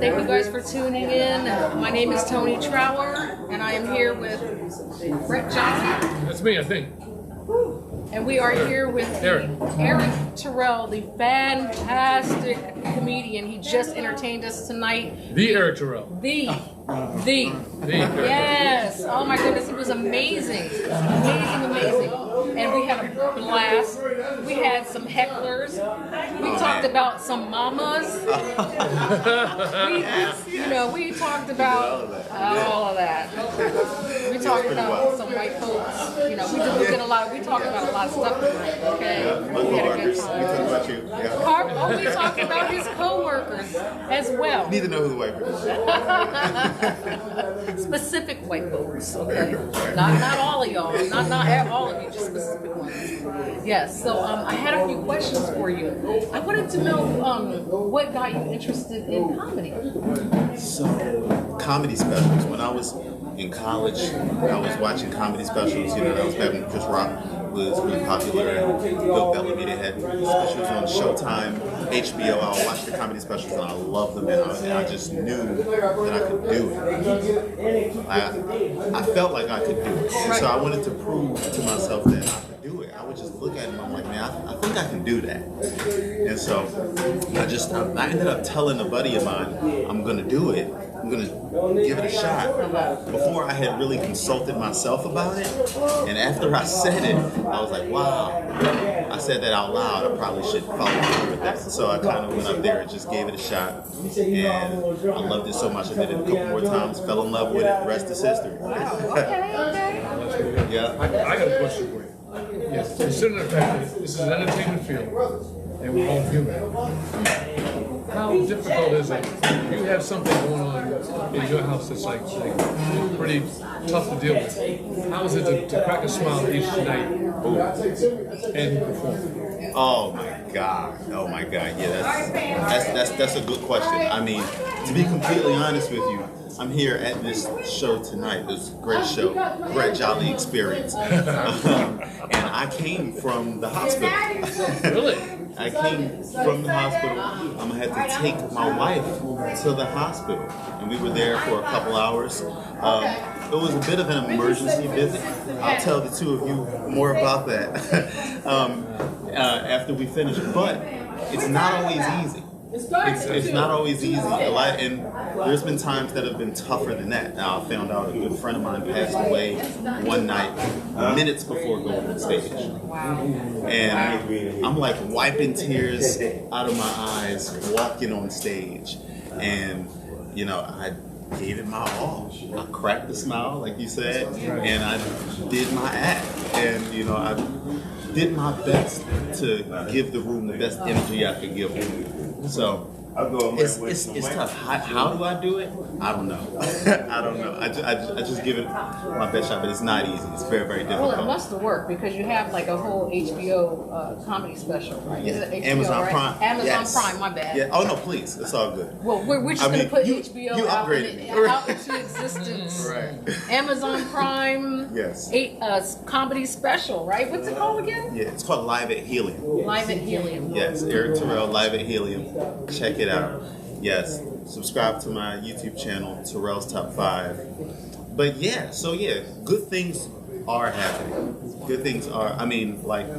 Thank you guys for tuning in. My name is Toni Trower, and I am here with Brett Johnson. That's me, I think. And we are here with Erik Terrell, the fantastic comedian. He just entertained us tonight. The Erik Terrell. The. Yes. Oh my goodness, it was amazing. Amazing. And we had a blast. We had some hecklers. We talked about some mamas. we talked about all of that. We talked about some white folks. We talked about a lot of stuff tonight. Okay. We had a good time. We talked about you. Yeah. We talked about his co-workers as well. Need to know who the white people are. Specific white folks, okay? Not all of y'all, not all of you, just specific ones. Yes, so I had a few questions for you. I wanted to know what got you interested in comedy? So, comedy specials. When I was in college, I was watching comedy specials, that was back when Chris Rock was really popular, and Bill Bellamy, they had specials on Showtime, HBO. I would watch the comedy specials and I loved them, and I just knew that I could do it. I felt like I could do it, and so I wanted to prove to myself that I could do it. I would just look at it and I'm like, man, I think I can do that. And so I ended up telling a buddy of mine, I'm gonna do it. I'm gonna give it a shot. Before I had really consulted myself about it, and after I said it, I was like, wow. I said that out loud. I probably should follow through with that. So I kind of went up there and just gave it a shot, and I loved it so much. I did it a couple more times, fell in love with it. The rest is history. Wow. Okay. Yeah. I got a question for you. Yes, consider the fact that this is an entertainment field, and we're all human. How difficult is it? You have something going on in your house that's like pretty tough to deal with. How is it to crack a smile each night and perform? Oh my God! Yeah, that's a good question. I mean, to be completely honest with you, I'm here at this show tonight, this great show, Great Jolly Experience, and I came from the hospital. Really? I came from the hospital. I had to take my wife to the hospital, and we were there for a couple hours. It was a bit of an emergency visit. I'll tell the two of you more about that after we finish. But it's not always easy. It's not always easy. And there's been times that have been tougher than that. Now, I found out a good friend of mine passed away one night, minutes before going on stage. And I'm like wiping tears out of my eyes, walking on stage. And, I gave it my all. I cracked the smile, like you said, and I did my act. And, I did my best to give the room the best energy I could give them. So it's tough. How do I do it? I don't know. I just give it my best shot, but it's not easy. It's very, very difficult. Well, it must work because you have like a whole HBO comedy special, right? Yeah. Is it HBO, Amazon right? Prime. Amazon Yes. Prime. My bad. Yeah. Oh no, please. It's all good. Well, we're just going to put you HBO out into existence. Right. Amazon Prime. Yes. Comedy special, right? What's it called again? Yeah, it's called Live at Helium. Live at Helium. Yes, Erik Terrell, Live at Helium. Check it out. Yes, subscribe to my YouTube channel, Terrell's Top 5. But good things are happening. Good things are,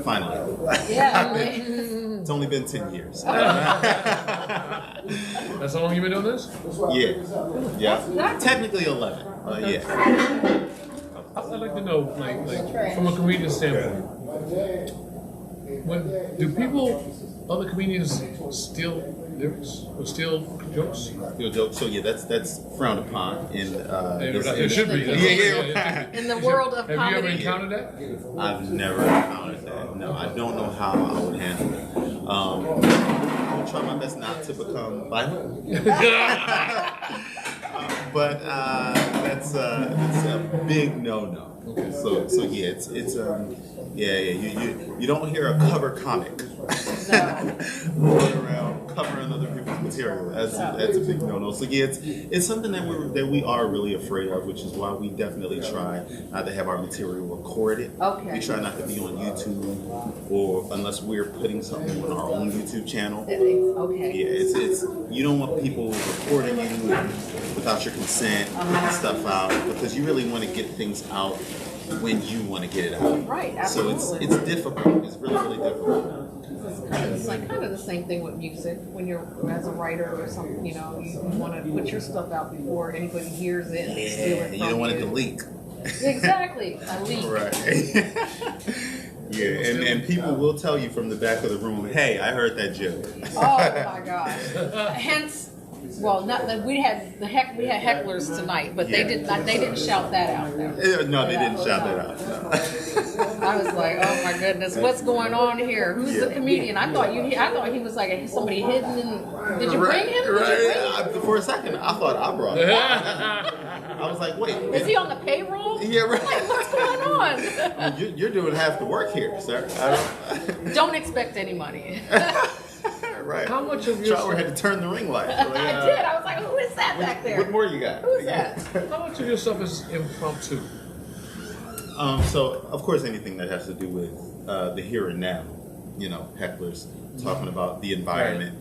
finally. Yeah. It's only been 10 years. That's how long you've been doing this? Yeah. Technically 11. Yeah. I'd like to know, like from a comedian standpoint, other comedians steal lyrics or steal jokes? Steal jokes. So that's frowned upon in it should be. Yeah. In the world of comedy. Have you ever encountered that? I've never encountered that. No, I don't know how I would handle it. I would try my best not to become violent. but that's it's a big no-no. Okay. So yeah, it's you don't hear a cover comic going around covering other people's material. That's a big no-no. So yeah, it's something that we are really afraid of, which is why we definitely try not to have our material recorded. Okay. We try not to be on YouTube, or unless we're putting something on our own YouTube channel. Okay. Yeah, it's you don't want people recording you without your consent, putting stuff out, because you really want to get things out when you want to get it out. Right, absolutely. So it's difficult. It's really difficult. It's like kind of the same thing with music. When you're as a writer or something, you want to put your stuff out before anybody hears it and they steal it from You don't want it to leak. Exactly, a leak. Right. Yeah, and people will tell you from the back of the room, "Hey, I heard that joke." Oh my gosh. Hence, well, not that we had hecklers tonight, but they didn't shout that out there. No, they didn't shout that out. I was like, oh my goodness, what's going on here? Who's the comedian? I thought he was like somebody hidden. Did you bring him? Right. For a second, I thought I brought him. I was like, wait. Is he on the payroll? Yeah, right. Like, what's going on? You're doing half the work here, sir. Don't expect any money. Right. How much of your Trower had to turn the ring light. I did. I was like, who is that back there? What more you got? Who's that? how much of your stuff is impromptu? So of course anything that has to do with the here and now, hecklers talking about the environment.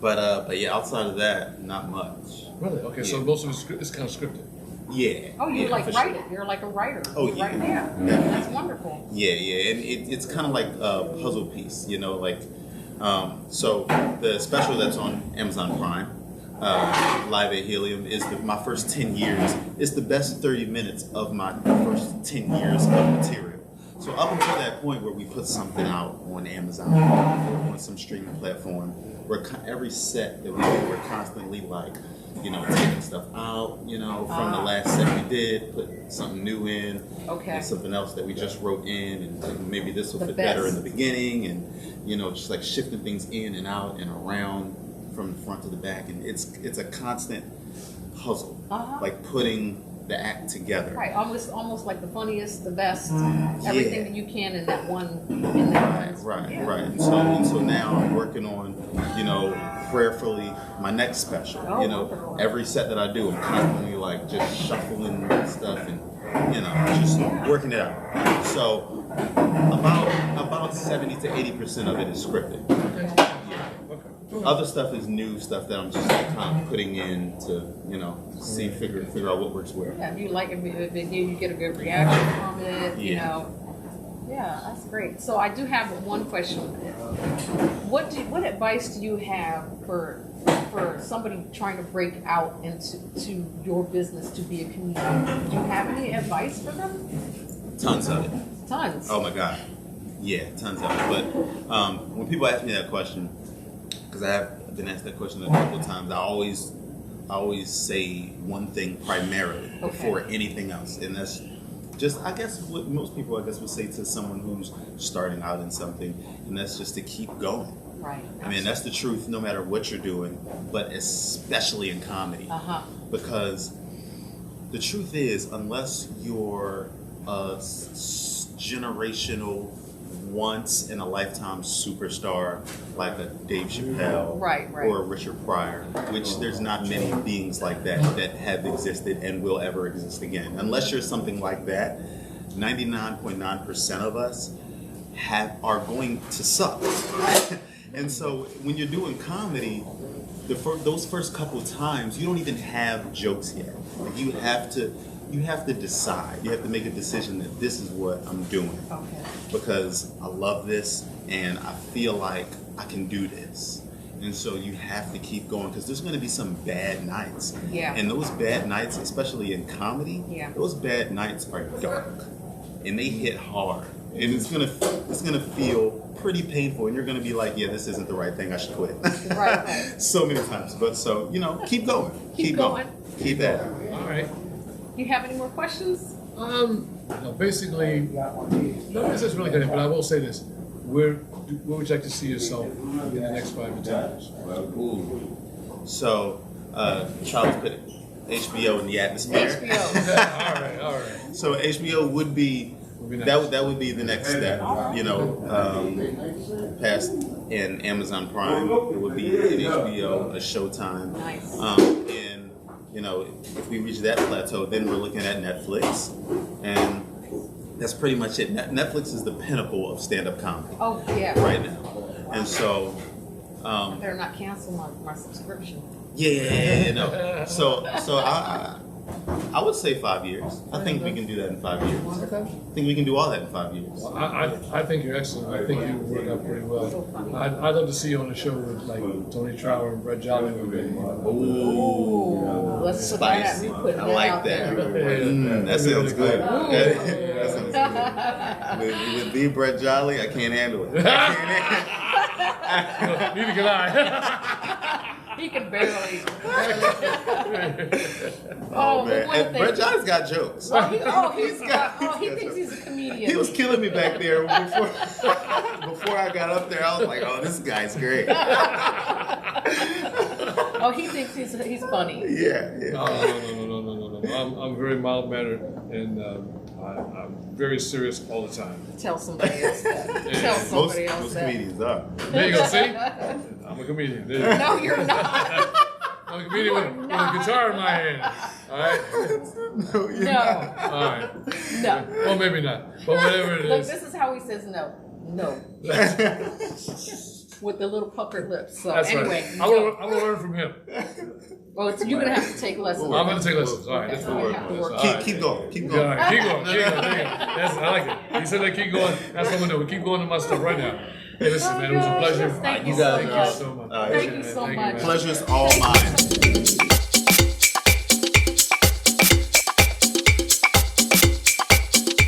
But yeah, outside of that, not much. Really? Okay, so most of it's kind of scripted. Yeah. Oh, you yeah, like for write sure. it. You're like a writer. Oh, You yeah. write, yeah. Yeah. That's wonderful. Yeah, and it's kind of like a puzzle piece, so the special that's on Amazon Prime, Live at Helium, is my first 10 years. It's the best 30 minutes of my first 10 years of material. So up until that point where we put something out on Amazon or on some streaming platform, every set that we do, we're constantly taking stuff out, from the last set we did, put something new in, Okay. and something else that we just wrote in, and maybe this will The fit better in best. the beginning, and just like shifting things in and out and around from the front to the back, and it's a constant puzzle, like putting the act together. Right. Almost like the funniest, the best, everything that you can in that one. Yeah. Right. And so now I'm working on, prayerfully my next special. Oh, wonderful. Every set that I do, I'm constantly just shuffling stuff and just working it out. So about 70 to 80% of it is scripted. Other stuff is new stuff that I'm just kind of putting in to figure out what works where. Yeah, if you like it, if you get a good reaction from it, Yeah. Yeah, that's great. So I do have one question. What advice do you have for somebody trying to break out into your business to be a comedian? Do you have any advice for them? Tons of it. Tons. Oh my God. Yeah, tons of it. But when people ask me that question, because I have been asked that question a couple of times, I always say one thing primarily before anything else, and that's just, I guess, what most people would say to someone who's starting out in something, and that's just to keep going. Right. I mean, that's the truth no matter what you're doing, but especially in comedy. Because the truth is, unless you're a generational, once in a lifetime superstar like a Dave Chappelle or a Richard Pryor, which there's not many beings like that have existed and will ever exist again. Unless you're something like that, 99.9% of us are going to suck. And so when you're doing comedy, those first couple times, you don't even have jokes yet. Like you have to decide. You have to make a decision that this is what I'm doing. Because I love this and I feel like I can do this. And so you have to keep going because there's going to be some bad nights. Yeah. And those bad nights, especially in comedy, those bad nights are dark and they hit hard. And it's gonna feel pretty painful, and you're gonna be like, yeah, this isn't the right thing. I should quit. Right. So many times, but keep going. Keep going. Keep at it. All right. You have any more questions? No, basically, no business really good, but I will say this: where would you like to see yourself in the next 5 to 10 years? So, Charles put HBO in the atmosphere. HBO. All right. So HBO would be nice. that would be the next step. You know, past in Amazon Prime, it would be an HBO, a Showtime. Nice. And you know, if we reach that plateau, then we're looking at Netflix, and that's pretty much it. Netflix is the pinnacle of stand-up comedy Oh yeah. right now, and so. They're not canceling my subscription. Yeah, no. So I would say 5 years. I think we can do that in 5 years. Okay. I think we can do all that in 5 years. I think you're excellent. I think you work out pretty well. I'd love to see you on the show with like Toni Trower and Brett Jolly. Ooh, let's put that. We put I that like out that. there. That sounds good. That sounds good. With the Brett Jolly, I can't handle it. Neither can I. He can barely. Oh man, one and thing. Brett Jolly's got jokes. He thinks he's a comedian. He was killing me back there before I got up there. I was like, oh, this guy's great. Oh, he thinks he's funny. Yeah. No. I'm very mild mannered and I'm very serious all the time. Tell somebody else that. Tell Most somebody else that. comedians are. There you go. See, I'm a comedian. There you go. No, you're not. I'm a comedian with a guitar in my hand. All right. No. All right. No. Well, maybe not. But whatever it Look, is. this is how he says no. No. With the little puckered lips. So That's anyway, right. I'm gonna learn from him. well, you're gonna have to take lessons. I'm gonna take lessons. All right. That's Okay, what you we're have to doing. work. All right. Keep going. All right, keep going. There you go. I like it. You said that keep going. That's what I'm gonna do. We keep going to my stuff right now. Hey, listen, man. It was a pleasure. Thank you guys so are much. awesome. Thank you so man. much. Pleasure's all mine.